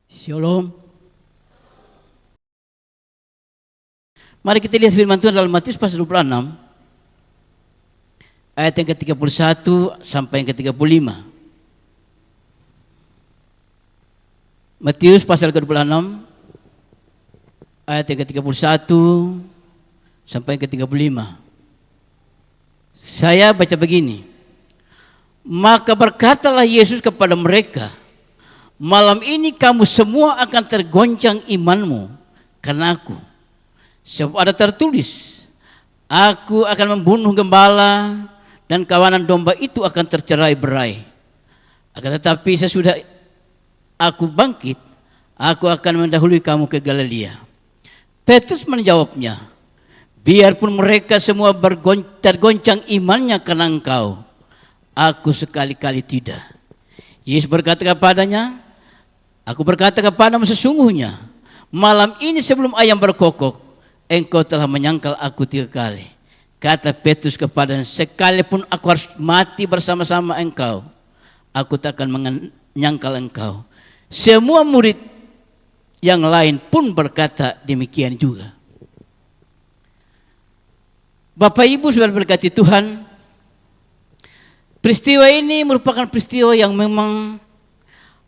Shalom. Mari kita lihat firman Tuhan dalam Matius pasal 26 ayat yang ke-31 sampai yang ke-35. Matius pasal ke-26 ayat yang ke-31 sampai yang ke-35. Saya baca begini. Maka berkatalah Yesus kepada mereka, malam ini kamu semua akan tergoncang imanmu karena aku. Sebab ada tertulis, aku akan membunuh gembala dan kawanan domba itu akan tercerai-berai. Akan tetapi sesudah aku bangkit, aku akan mendahului kamu ke Galilea. Petrus menjawabnya, biarpun mereka semua tergoncang imannya karena engkau, aku sekali-kali tidak. Yesus berkata kepadanya, aku berkata kepadamu sesungguhnya, malam ini sebelum ayam berkokok, engkau telah menyangkal aku 3 kali. Kata Petrus kepadanya, sekalipun aku harus mati bersama-sama engkau, aku tak akan menyangkal engkau. Semua murid yang lain pun berkata demikian juga. Bapak Ibu sudah berkati Tuhan, peristiwa ini merupakan peristiwa yang memang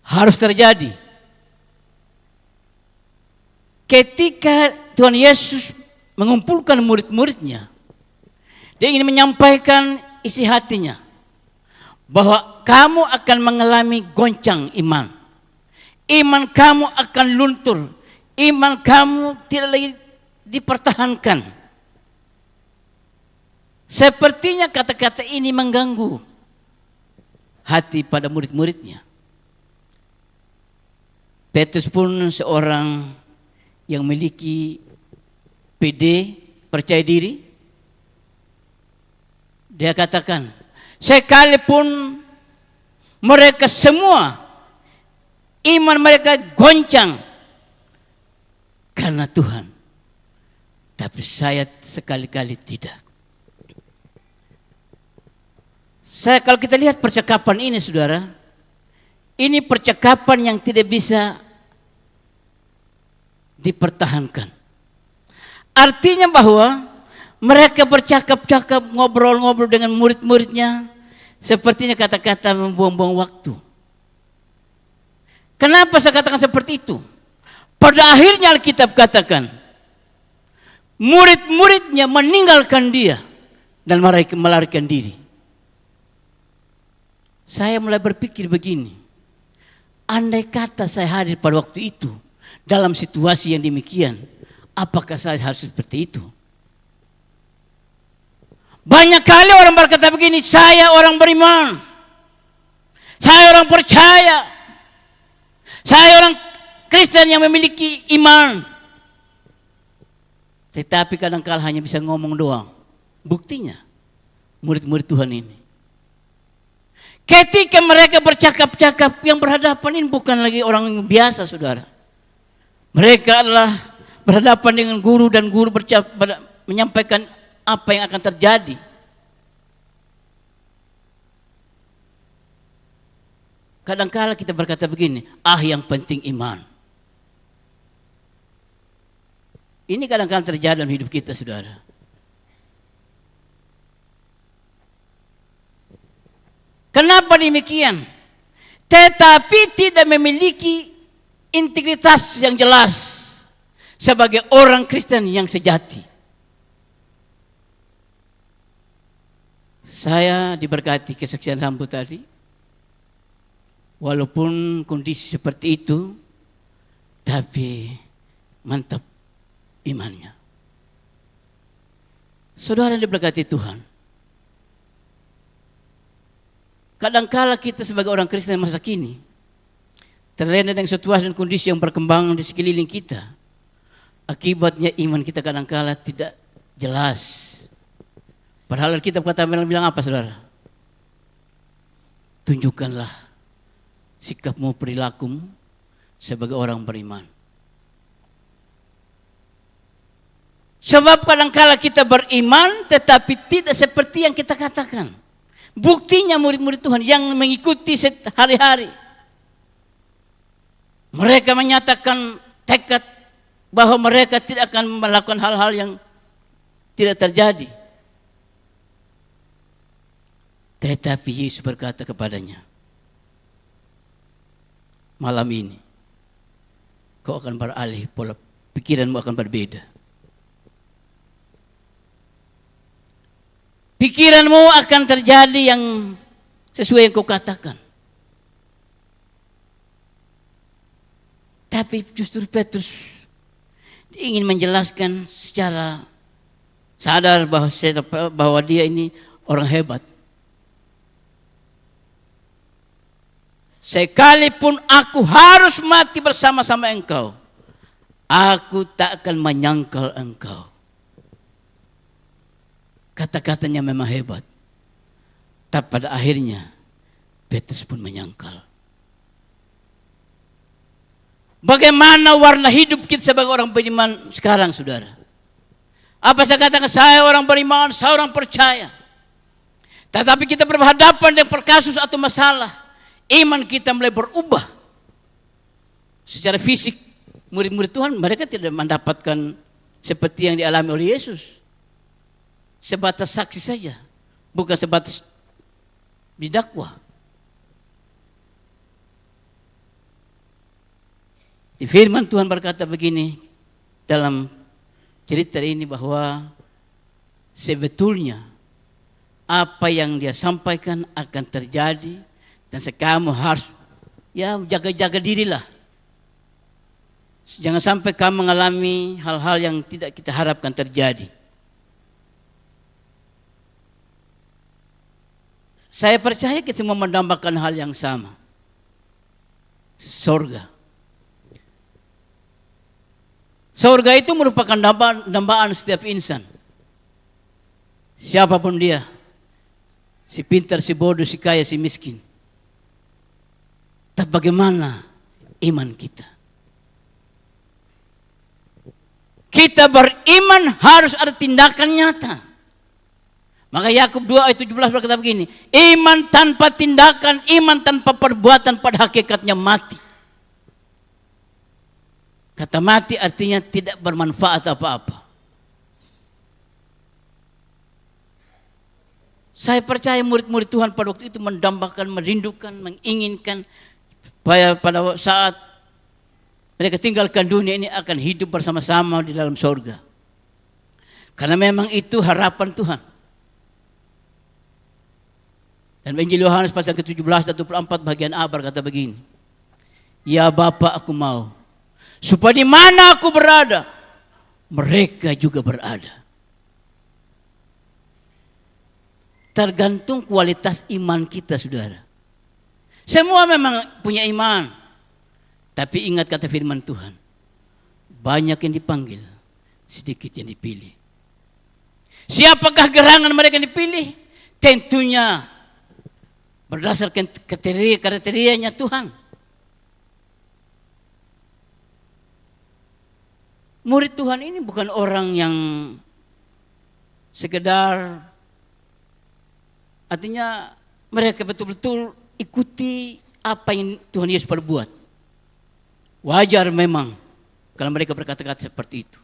harus terjadi. Ketika Tuhan Yesus mengumpulkan murid-muridnya, dia ingin menyampaikan isi hatinya bahwa kamu akan mengalami goncang iman. Iman kamu akan luntur. Iman kamu tidak lagi dipertahankan. Sepertinya kata-kata ini mengganggu hati pada murid-muridnya. Petrus pun seorang yang memiliki PD, percaya diri. Dia katakan, sekalipun mereka semua iman mereka goncang karena Tuhan, tapi saya sekali-kali tidak. Kalau kita lihat percakapan ini, saudara, ini percakapan yang tidak bisa dipertahankan. Artinya bahwa mereka bercakap-cakap, ngobrol-ngobrol dengan murid-muridnya, sepertinya kata-kata membuang-buang waktu. Kenapa saya katakan seperti itu? Pada akhirnya Alkitab katakan, murid-muridnya meninggalkan dia dan melarikan diri. Saya mulai berpikir begini, andai kata saya hadir pada waktu itu dalam situasi yang demikian, apakah saya harus seperti itu? Banyak kali orang berkata begini, saya orang beriman, saya orang percaya, saya orang Kristen yang memiliki iman. Tetapi kadang-kala hanya bisa ngomong doang. Buktinya, murid-murid Tuhan ini, ketika mereka bercakap-cakap, yang berhadapan ini bukan lagi orang yang biasa, saudara. Mereka adalah berhadapan dengan guru, dan guru menyampaikan apa yang akan terjadi. Kadang-kala kita berkata begini, yang penting iman. Ini kadang-kala terjadi dalam hidup kita, saudara. Kenapa demikian? Tetapi tidak memiliki integritas yang jelas sebagai orang Kristen yang sejati. Saya diberkati kesaksian Rambu tadi. Walaupun kondisi seperti itu, tapi mantap imannya. Saudara yang diberkati Tuhan, kadangkala kita sebagai orang Kristen masa kini terlena dengan situasi dan kondisi yang berkembang di sekeliling kita. Akibatnya iman kita kadangkala tidak jelas. Padahal kita bilang apa, saudara? Tunjukkanlah sikapmu, perilakumu sebagai orang beriman. Sebab kadangkala kita beriman tetapi tidak seperti yang kita katakan. Buktinya murid-murid Tuhan yang mengikuti hari-hari, Mereka menyatakan tekad bahwa mereka tidak akan melakukan hal-hal yang tidak terjadi. Tetapi Yesus berkata kepadanya, malam ini kau akan beralih, pola pikiranmu akan berbeda. Pikiranmu akan terjadi yang sesuai yang kau katakan. Tapi justru Petrus ingin menjelaskan secara sadar bahwa dia ini orang hebat. Sekalipun aku harus mati bersama-sama engkau, aku tak akan menyangkal engkau. Kata-katanya memang hebat. Tapi pada akhirnya Petrus pun menyangkal. Bagaimana warna hidup kita sebagai orang beriman sekarang, saudara? Apa saya katakan saya orang beriman, saya orang percaya. Tetapi kita berhadapan dengan kasus atau masalah, iman kita mulai berubah. Secara fisik, murid-murid Tuhan mereka tidak mendapatkan seperti yang dialami oleh Yesus. Sebatas saksi saja, bukan sebatas didakwa. Di firman Tuhan berkata begini dalam cerita ini, bahwa sebetulnya apa yang dia sampaikan akan terjadi dan kamu harus jaga-jaga dirilah. Jangan sampai kamu mengalami hal-hal yang tidak kita harapkan terjadi. Saya percaya kita semua mendambakan hal yang sama. Sorga. Sorga itu merupakan dambaan setiap insan. Siapapun dia. Si pintar, si bodoh, si kaya, si miskin. Tapi bagaimana iman kita? Kita beriman harus ada tindakan nyata. Maka Yakub 2 ayat 17 berkata begini, iman tanpa tindakan, iman tanpa perbuatan pada hakikatnya mati. Kata mati artinya tidak bermanfaat apa-apa. Saya percaya murid-murid Tuhan pada waktu itu mendambakan, merindukan, menginginkan pada saat mereka tinggalkan dunia ini akan hidup bersama-sama di dalam sorga. Karena memang itu harapan Tuhan. Dan Injil Yohanes pasal ke-17 ayat 24 bagian A berkata begini, ya Bapa, aku mau supaya di mana aku berada, mereka juga berada. Tergantung kualitas iman kita, saudara. Semua memang punya iman. Tapi ingat kata firman Tuhan, banyak yang dipanggil, sedikit yang dipilih. Siapakah gerangan mereka yang dipilih? Tentunya berdasarkan kriterianya Tuhan. Murid Tuhan ini bukan orang yang sekedar, artinya mereka betul-betul ikuti apa yang Tuhan Yesus perbuat. Wajar memang kalau mereka berkata-kata seperti itu.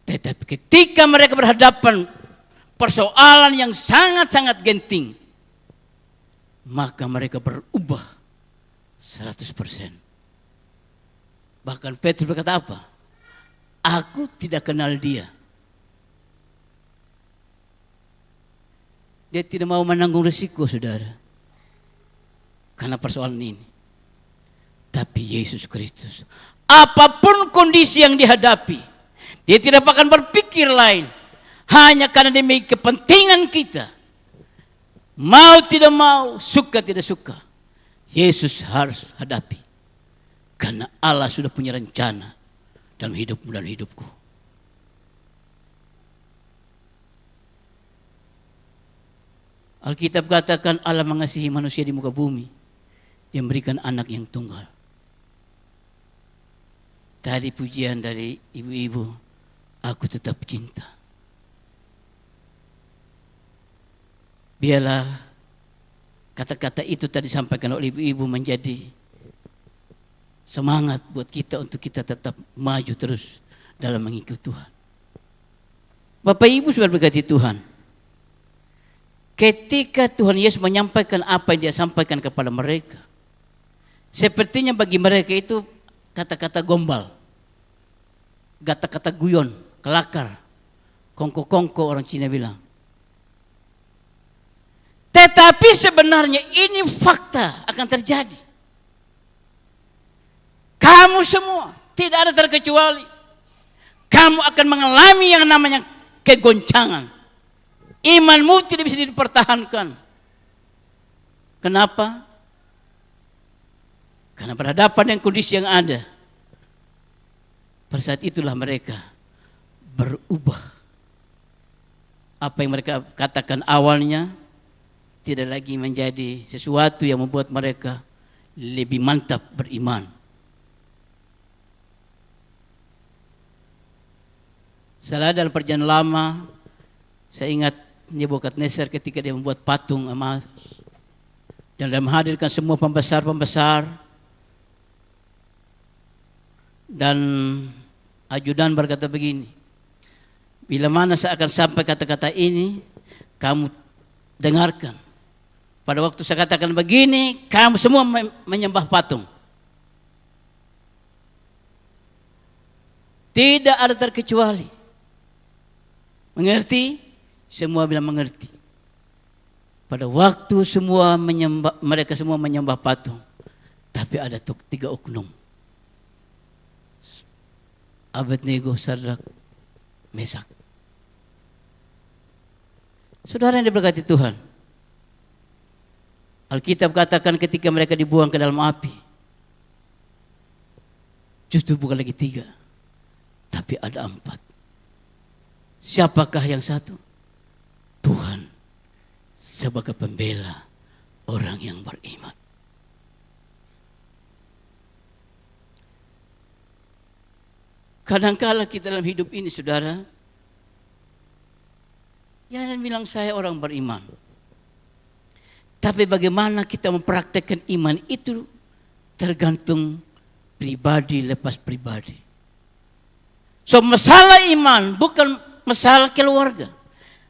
Tetapi ketika mereka berhadapan persoalan yang sangat-sangat genting, maka mereka berubah 100%. Bahkan Petrus berkata apa? Aku tidak kenal dia. Dia tidak mau menanggung risiko, saudara. Karena persoalan ini. Tapi Yesus Kristus, apapun kondisi yang dihadapi, dia tidak akan berpikir lain. Hanya karena demi kepentingan kita. Mau tidak mau, suka tidak suka, Yesus harus hadapi. Karena Allah sudah punya rencana dalam hidupmu dan hidupku. Alkitab katakan Allah mengasihi manusia di muka bumi. Dia memberikan anak yang tunggal. Tadi pujian dari ibu-ibu, aku tetap cinta. Biarlah kata-kata itu tadi disampaikan oleh ibu-ibu menjadi semangat buat kita untuk kita tetap maju terus dalam mengikuti Tuhan. Bapak Ibu sudah berkati Tuhan. Ketika Tuhan Yesus menyampaikan apa yang dia sampaikan kepada mereka, sepertinya bagi mereka itu kata-kata gombal, kata-kata guyon, kelakar, kongko-kongko orang Cina bilang. Tetapi sebenarnya ini fakta akan terjadi. Kamu semua tidak ada terkecuali. Kamu akan mengalami yang namanya kegoncangan. Imanmu tidak bisa dipertahankan. Kenapa? Karena berhadapan dengan kondisi yang ada. Pada saat itulah mereka berubah. Apa yang mereka katakan awalnya tidak lagi menjadi sesuatu yang membuat mereka lebih mantap beriman. Salah dalam perjanjian lama, saya ingat Nebukadnezar ketika dia membuat patung emas dan dia menghadirkan semua pembesar-pembesar dan ajudan berkata begini, bila mana saya akan sampai kata-kata ini, kamu dengarkan. Pada waktu saya katakan begini, kamu semua menyembah patung. Tidak ada terkecuali. Mengerti? Semua bilang mengerti. Pada waktu semua menyembah, mereka semua menyembah patung. Tapi ada 3 oknum. Abednego, Sadrak, Mesak. Saudara yang diberkati Tuhan, Alkitab katakan ketika mereka dibuang ke dalam api, justru bukan lagi 3, tapi ada 4. Siapakah yang satu? Tuhan sebagai pembela orang yang beriman. Kadangkala kita dalam hidup ini, saudara, jangan bilang saya orang beriman. Tapi bagaimana kita mempraktekkan iman itu tergantung pribadi lepas pribadi. So masalah iman bukan masalah keluarga.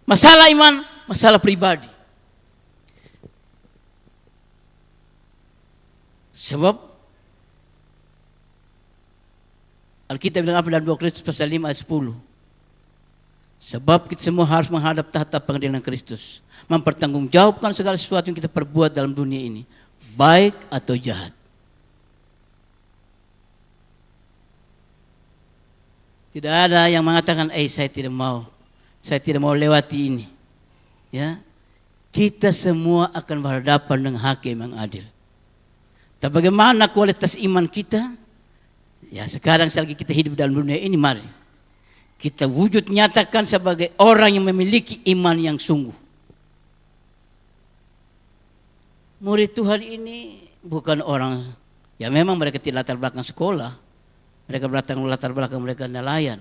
Masalah iman, masalah pribadi. Sebab Alkitab bilang apa dalam 2 Korintus pasal 5 ayat 10? Sebab kita semua harus menghadap tahta pengadilan Kristus, mempertanggungjawabkan segala sesuatu yang kita perbuat dalam dunia ini, baik atau jahat. Tidak ada yang mengatakan, saya tidak mau lewati ini. Ya, kita semua akan berhadapan dengan hakim yang adil. Tapi bagaimana kualitas iman kita? Ya, sekarang selagi kita hidup dalam dunia ini, mari kita wujud nyatakan sebagai orang yang memiliki iman yang sungguh. Murid Tuhan ini bukan orang, ya memang mereka tidak latar belakang sekolah, mereka latar belakang mereka nelayan.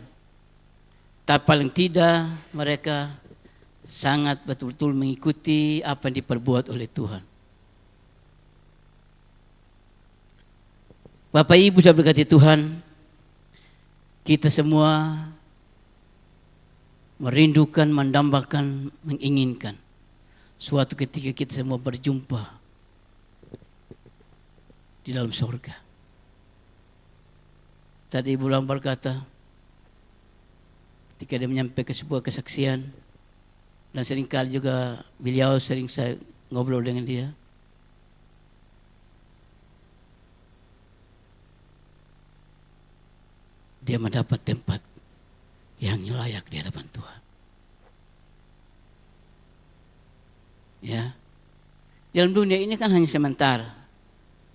Tapi paling tidak mereka sangat betul-betul mengikuti apa yang diperbuat oleh Tuhan. Bapak Ibu saya berkati Tuhan, kita semua merindukan, mendambakan, menginginkan suatu ketika kita semua berjumpa di dalam surga. Tadi Ibu Lam berkata, ketika dia menyampaikan sebuah kesaksian, dan seringkali juga beliau sering saya ngobrol dengan dia, dia mendapat tempat yang layak di hadapan Tuhan. Ya, dalam dunia ini kan hanya sementara.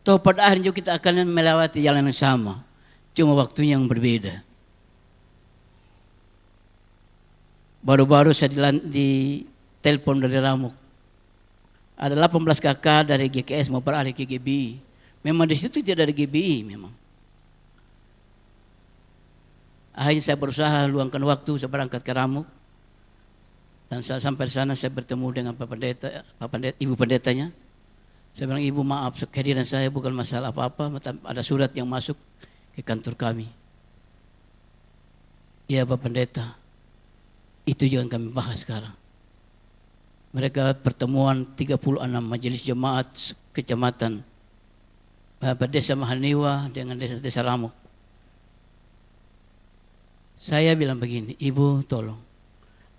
Toh pada akhirnya kita akan melewati jalan yang sama, cuma waktunya yang berbeda. Baru-baru saya ditelepon dari Ramuk. Ada 18 kakak dari GKS mau beralih ke GBI. Memang di situ tidak ada GBI memang. Akhirnya saya berusaha luangkan waktu, saya berangkat ke Ramuk. Dan saat sampai di sana saya bertemu dengan Ibu Pendetanya. Saya bilang, Ibu maaf, kehadiran saya bukan masalah apa-apa, ada surat yang masuk ke kantor kami. Iya Pak Pendeta, itu yang kami bahas sekarang. Mereka pertemuan 36 majelis jemaat kecamatan Desa Mahaniwa dengan desa Ramok. Saya bilang begini, Ibu tolong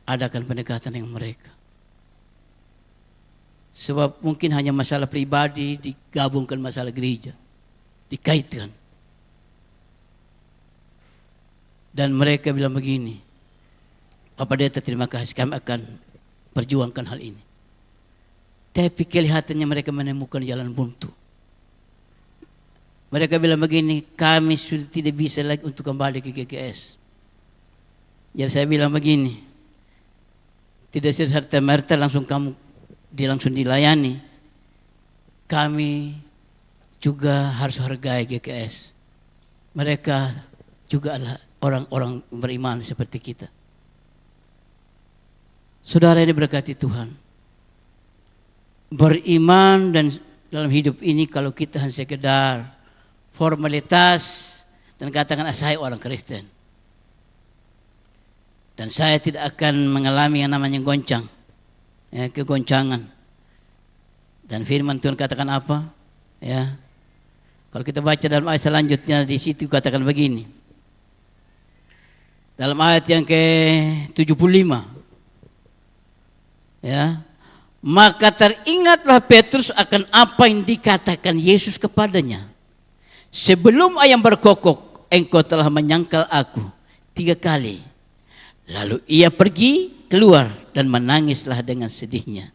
adakan pendekatan dengan mereka. Sebab mungkin hanya masalah pribadi digabungkan masalah gereja, dikaitkan. Dan mereka bilang begini, Pak Pendeta terima kasih, kami akan perjuangkan hal ini. Tapi kelihatannya mereka menemukan jalan buntu. Mereka bilang begini, kami sudah tidak bisa lagi untuk kembali ke GKS. Jadi saya bilang begini, tidak serta-merta langsung kamu langsung dilayani. Kami juga harus hargai GKS. Mereka juga adalah orang-orang beriman seperti kita. Saudara ini berkati Tuhan. Beriman dan dalam hidup ini kalau kita hanya sekedar formalitas dan katakan saya orang Kristen. Dan saya tidak akan mengalami yang namanya goncang. Ya, kegoncangan. Dan firman Tuhan katakan apa? Ya. Kalau kita baca dalam ayat selanjutnya di situ katakan begini. Dalam ayat yang ke-75. Ya. Maka teringatlah Petrus akan apa yang dikatakan Yesus kepadanya. Sebelum ayam berkokok, engkau telah menyangkal aku 3 kali. Lalu ia pergi keluar dan menangislah dengan sedihnya.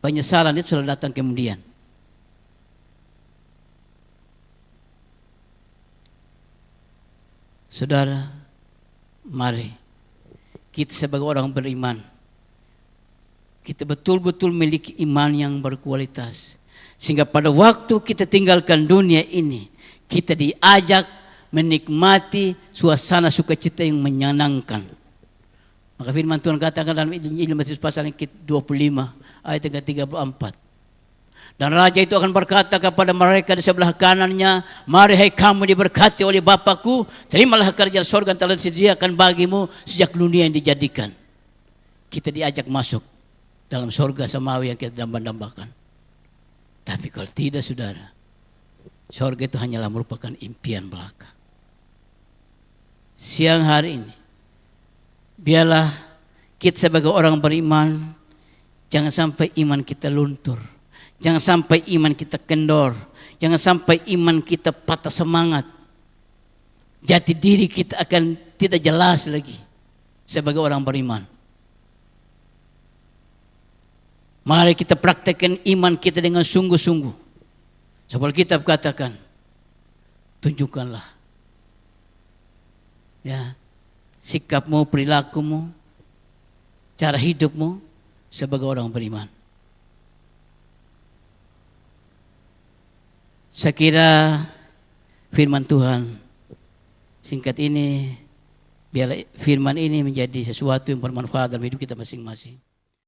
Penyesalan itu sudah datang kemudian. Saudara, mari kita sebagai orang beriman, kita betul-betul memiliki iman yang berkualitas. Sehingga pada waktu kita tinggalkan dunia ini, kita diajak menikmati suasana sukacita yang menyenangkan. Maka firman Tuhan katakan dalam Injil Matius pasal yang ke-25 ayat yang ke-34. Dan raja itu akan berkata kepada mereka di sebelah kanannya, mari hai kamu diberkati oleh Bapakku, terimalah kerajaan sorga yang telah disediakan bagimu sejak dunia yang dijadikan. Kita diajak masuk dalam sorga samawi yang kita damba-dambakan. Tapi kalau tidak saudara, sorga itu hanyalah merupakan impian belaka. Siang hari ini, biarlah kita sebagai orang beriman, jangan sampai iman kita luntur. Jangan sampai iman kita kendor. Jangan sampai iman kita patah semangat. Jati diri kita akan tidak jelas lagi sebagai orang beriman. Mari kita praktekkan iman kita dengan sungguh-sungguh. Seperti kitab katakan, tunjukkanlah ya sikapmu, perilakumu, cara hidupmu sebagai orang beriman. Saya kira firman Tuhan singkat ini, biarlah firman ini menjadi sesuatu yang bermanfaat dalam hidup kita masing-masing.